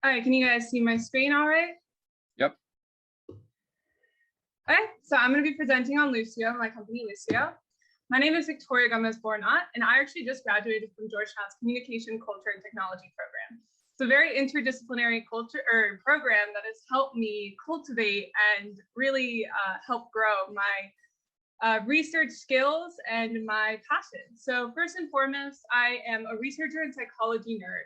All right, can you guys see my screen all right? Yep. Okay, so I'm going to be presenting on Lucio, my company Lucio. My name is Victoria Gomez-Bornat, and I actually just graduated from Georgetown's Communication, Culture, and Technology program. It's a very interdisciplinary program that has helped me cultivate and really help grow my research skills and my passion. So first and foremost, I am a researcher and psychology nerd.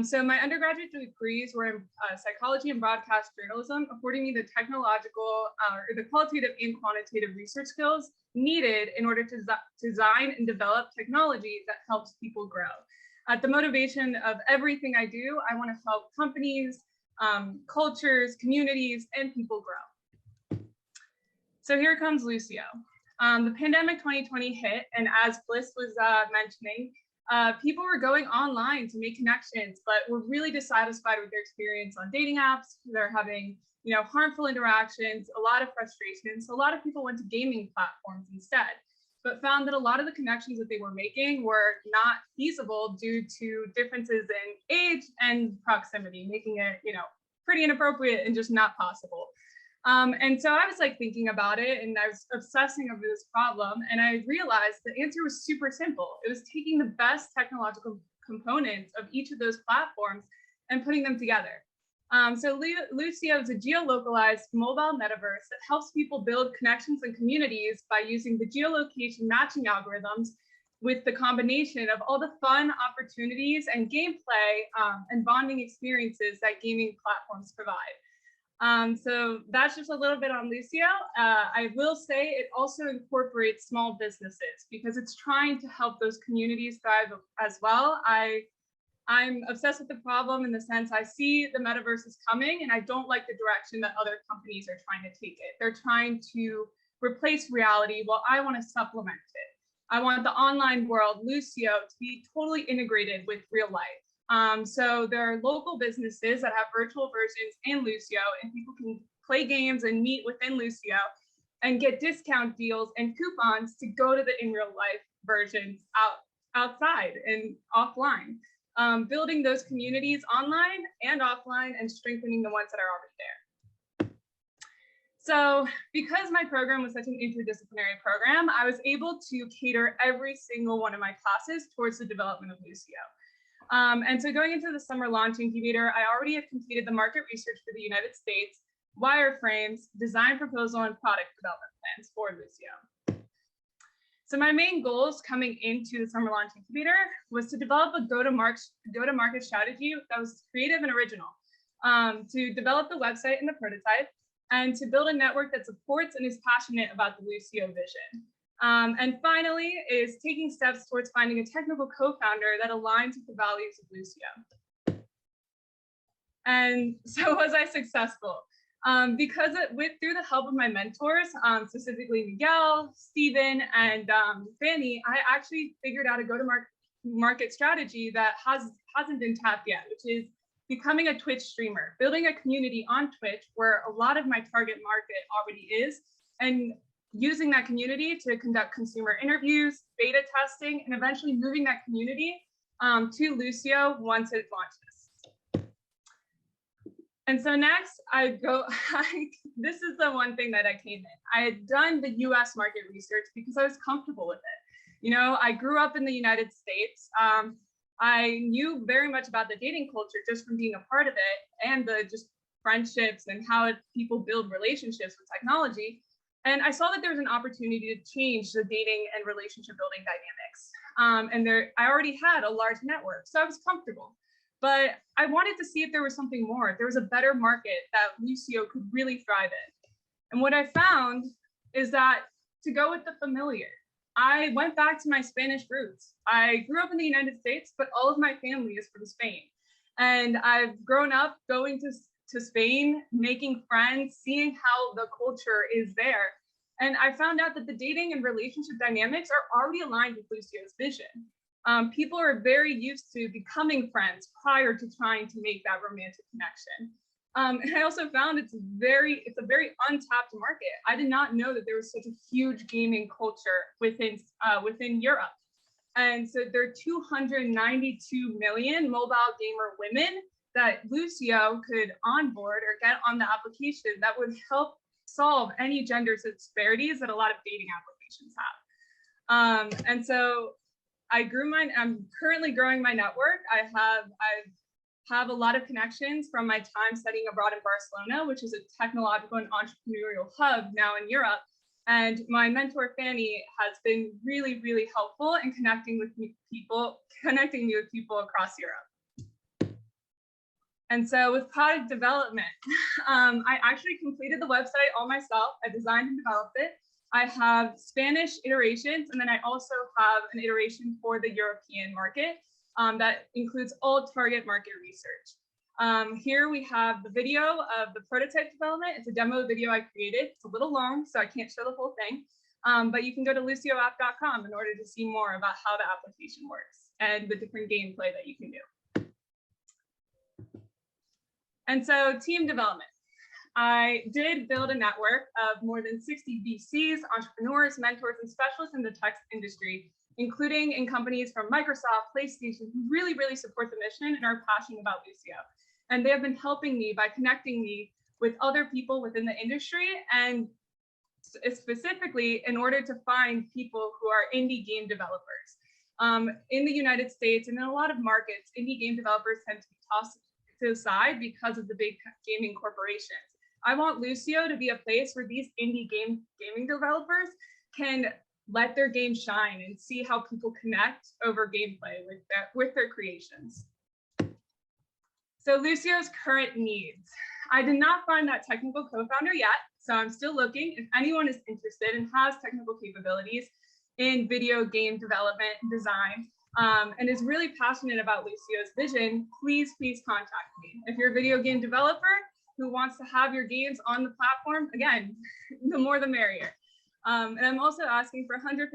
So my undergraduate degrees were in psychology and broadcast journalism, affording me the technological or the qualitative and quantitative research skills needed in order to design and develop technology that helps people grow. At the motivation of everything I do, I want to help companies, cultures, communities, and people grow. So here comes Lucio. The pandemic 2020 hit, and as Bliss was mentioning, people were going online to make connections, but were really dissatisfied with their experience on dating apps. They're having, harmful interactions, a lot of frustration. So a lot of people went to gaming platforms instead, but found that a lot of the connections that they were making were not feasible due to differences in age and proximity, making it, pretty inappropriate and just not possible. And so I was thinking about it, and I was obsessing over this problem, and I realized the answer was super simple. It was taking the best technological components of each of those platforms and putting them together. So Lucio is a geolocalized mobile metaverse that helps people build connections and communities by using the geolocation matching algorithms with the combination of all the fun opportunities and gameplay and bonding experiences that gaming platforms provide. So that's just a little bit on Lucio. I will say it also incorporates small businesses because it's trying to help those communities thrive as well. I'm obsessed with the problem in the sense I see the metaverse is coming, and I don't like the direction that other companies are trying to take it. They're trying to replace reality while I want to supplement it. I want the online world, Lucio, to be totally integrated with real life. So there are local businesses that have virtual versions in Lucio, and people can play games and meet within Lucio and get discount deals and coupons to go to the in real life versions outside and offline, building those communities online and offline and strengthening the ones that are already there. So because my program was such an interdisciplinary program, I was able to cater every single one of my classes towards the development of Lucio. And so going into the summer launch incubator, I already had completed the market research for the United States, wireframes, design proposal, and product development plans for Lucio. So my main goals coming into the summer launch incubator was to develop a go-to-market strategy that was creative and original, to develop the website and the prototype, and to build a network that supports and is passionate about the Lucio vision. And finally is taking steps towards finding a technical co-founder that aligns with the values of Lucio. And so was I successful? Because through the help of my mentors, specifically Miguel, Steven, and Fanny, I actually figured out a go-to-market strategy that hasn't been tapped yet, which is becoming a Twitch streamer, building a community on Twitch where a lot of my target market already is, and using that community to conduct consumer interviews, beta testing, and eventually moving that community to Lucio once it launches. And so next this is the one thing that I came in. I had done the US market research because I was comfortable with it. I grew up in the United States. I knew very much about the dating culture just from being a part of it, and the just friendships and how people build relationships with technology. And I saw that there was an opportunity to change the dating and relationship building dynamics. I already had a large network, so I was comfortable. But I wanted to see if there was something more, if there was a better market that Lucio could really thrive in. And what I found is that to go with the familiar, I went back to my Spanish roots. I grew up in the United States, but all of my family is from Spain. And I've grown up going to Spain, making friends, seeing how the culture is there. And I found out that the dating and relationship dynamics are already aligned with Lucio's vision. People are very used to becoming friends prior to trying to make that romantic connection. And I also found it's a very untapped market. I did not know that there was such a huge gaming culture within Europe. And so there are 292 million mobile gamer women that Lucio could onboard or get on the application that would help solve any gender disparities that a lot of dating applications have. And so I'm currently growing my network. I have a lot of connections from my time studying abroad in Barcelona, which is a technological and entrepreneurial hub now in Europe. And my mentor, Fanny, has been really, really helpful in connecting me with people across Europe. And so with product development, I actually completed the website all myself. I designed and developed it. I have Spanish iterations, and then I also have an iteration for the European market that includes all target market research. Here we have the video of the prototype development. It's a demo video I created. It's a little long, so I can't show the whole thing, but you can go to lucioapp.com in order to see more about how the application works and the different gameplay that you can do. And so team development. I did build a network of more than 60 VCs, entrepreneurs, mentors, and specialists in the tech industry, including in companies from Microsoft, PlayStation, who really, really support the mission and are passionate about Lucio. And they have been helping me by connecting me with other people within the industry, and specifically in order to find people who are indie game developers. In the United States and in a lot of markets, indie game developers tend to be tossed to the side because of the big gaming corporations. I want Lucio to be a place where these indie gaming developers can let their game shine and see how people connect over gameplay with their creations. So Lucio's current needs. I did not find that technical co-founder yet, so I'm still looking. If anyone is interested and has technical capabilities in video game development and design, and is really passionate about Lucio's vision, please contact me. If you're a video game developer who wants to have your games on the platform, again, the more the merrier. And I'm also asking for $150,000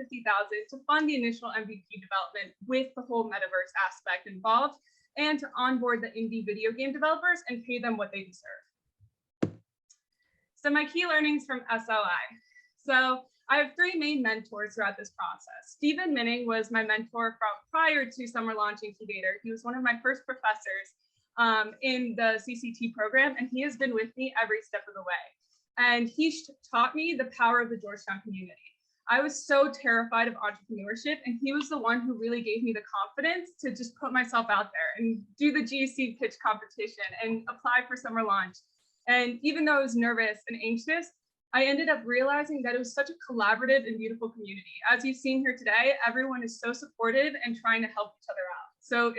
to fund the initial MVP development with the whole metaverse aspect involved, and to onboard the indie video game developers and pay them what they deserve. So my key learnings from SLI. So I have 3 main mentors throughout this process. Stephen Minning was my mentor from prior to Summer Launch Incubator. He was one of my first professors in the CCT program, and he has been with me every step of the way. And he taught me the power of the Georgetown community. I was so terrified of entrepreneurship, and he was the one who really gave me the confidence to just put myself out there and do the GC pitch competition and apply for Summer Launch. And even though I was nervous and anxious, I ended up realizing that it was such a collaborative and beautiful community. As you've seen here today, everyone is so supportive and trying to help each other out. So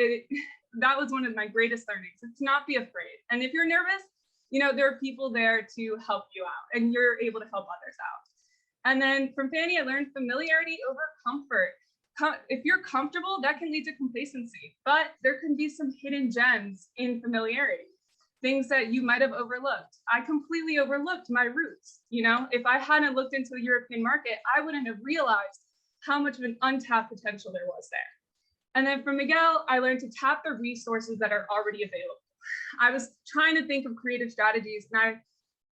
that was one of my greatest learnings, is to not be afraid. And if you're nervous, you know, there are people there to help you out, and you're able to help others out. And then from Fanny, I learned familiarity over comfort. If you're comfortable, that can lead to complacency, but there can be some hidden gems in familiarity, things that you might have overlooked. I completely overlooked my roots. You know, if I hadn't looked into the European market, I wouldn't have realized how much of an untapped potential there was there. And then from Miguel, I learned to tap the resources that are already available. I was trying to think of creative strategies, and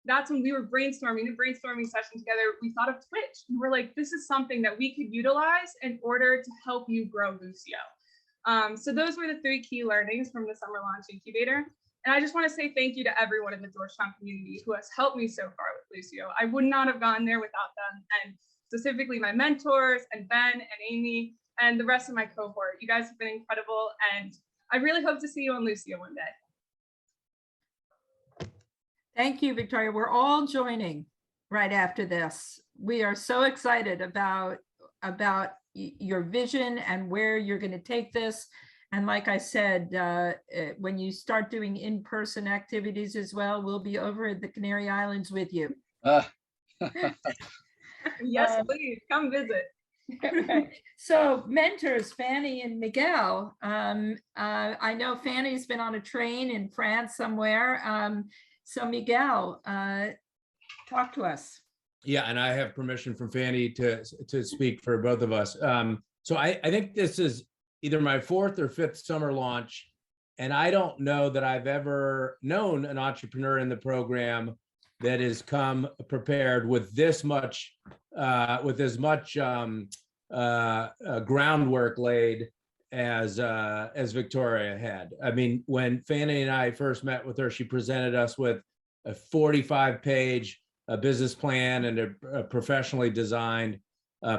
that's when we were brainstorming session together. We thought of Twitch, and we're like, this is something that we could utilize in order to help you grow Lucio. So those were the 3 key learnings from the Summer Launch Incubator. And I just want to say thank you to everyone in the Georgetown community who has helped me so far with Lucio. I would not have gone there without them, and specifically my mentors and Ben and Amy and the rest of my cohort. You guys have been incredible, and I really hope to see you on Lucio one day. Thank you, Victoria. We're all joining right after this. We are so excited about your vision and where you're going to take this. And like I said, when you start doing in-person activities as well, we'll be over at the Canary Islands with you. Yes, please come visit. So mentors, Fanny and Miguel. I know Fanny's been on a train in France somewhere. So Miguel, talk to us. Yeah, and I have permission from Fanny to speak for both of us. So I think this is either my 4th or 5th summer launch, and I don't know that I've ever known an entrepreneur in the program that has come prepared with this much, with as much groundwork laid as Victoria had. I mean, when Fanny and I first met with her, she presented us with a 45-page business plan and a professionally designed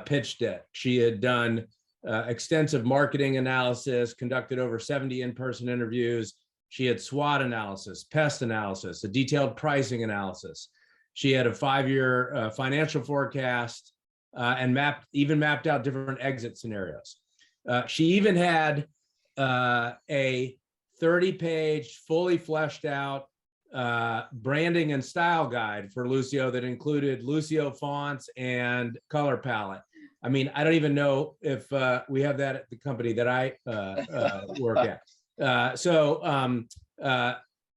pitch deck. She had done extensive marketing analysis, conducted over 70 in-person interviews. She had SWOT analysis, pest analysis, a detailed pricing analysis. She had a 5-year financial forecast and mapped out different exit scenarios. She even had a 30-page, fully fleshed out branding and style guide for Lucio that included Lucio fonts and color palette. I mean, I don't even know if we have that at the company that I work at.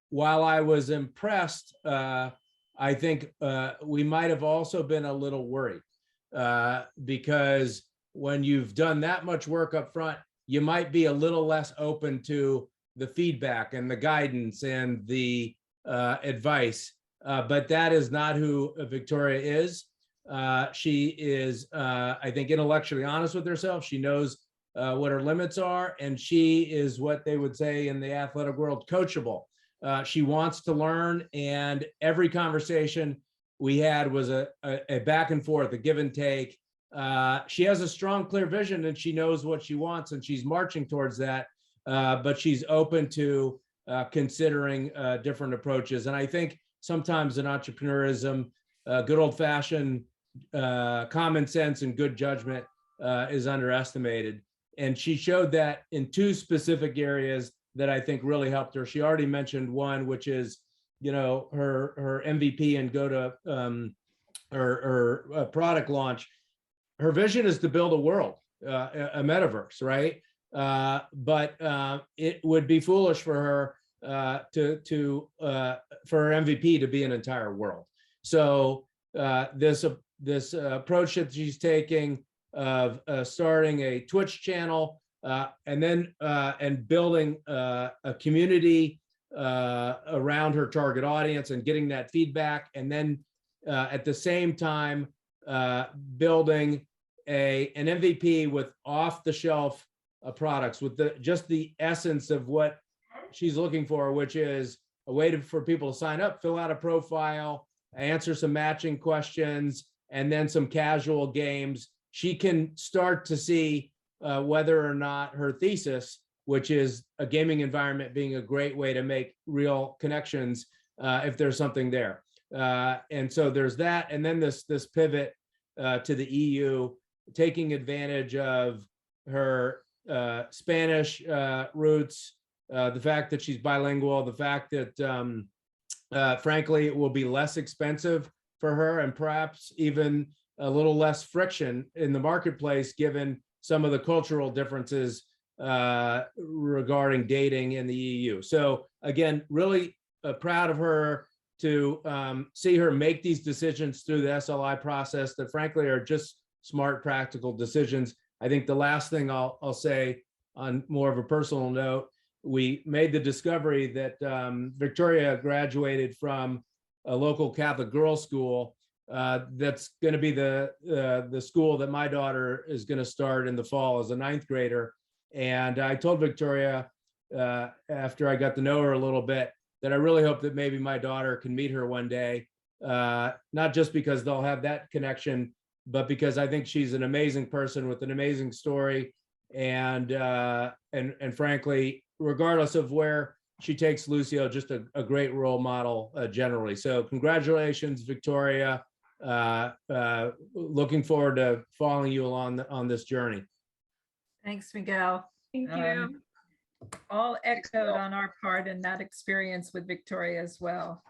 While I was impressed, I think we might have also been a little worried because when you've done that much work up front, you might be a little less open to the feedback and the guidance and the advice. But that is not who Victoria is. She is, I think, intellectually honest with herself. She knows what her limits are, and she is what they would say in the athletic world, coachable. She wants to learn, and every conversation we had was a back and forth, a give and take. She has a strong, clear vision, and she knows what she wants, and she's marching towards that. But she's open to considering different approaches. And I think sometimes in entrepreneurism, good old-fashioned common sense and good judgment is underestimated. And she showed that in 2 specific areas that I think really helped her. She already mentioned one, which is, you know, her MVP and go to her product launch. Her vision is to build a world, a metaverse, right? But it would be foolish for her for her MVP to be an entire world. So this approach that she's taking of starting a Twitch channel and then and building a community around her target audience and getting that feedback, and then at the same time building an MVP with off-the-shelf products with just the essence of what she's looking for, which is a way for people to sign up, fill out a profile, answer some matching questions, and then some casual games. She can start to see whether or not her thesis, which is a gaming environment being a great way to make real connections, if there's something there. And so there's that. And then this pivot to the EU, taking advantage of her Spanish roots, the fact that she's bilingual, the fact that frankly, it will be less expensive for her and perhaps even a little less friction in the marketplace, given some of the cultural differences regarding dating in the EU. So again, really proud of her to see her make these decisions through the SLI process that frankly are just smart, practical decisions. I think the last thing I'll say on more of a personal note, we made the discovery that Victoria graduated from a local Catholic girls' school. That's going to be the school that my daughter is going to start in the fall as a 9th grader. And I told Victoria after I got to know her a little bit that I really hope that maybe my daughter can meet her one day, not just because they'll have that connection, but because I think she's an amazing person with an amazing story, and frankly, regardless of where she takes Lucio, just a great role model generally. So congratulations, Victoria. Looking forward to following you along on this journey. Thanks, Miguel. Thank you. All echoed on our part in that experience with Victoria as well.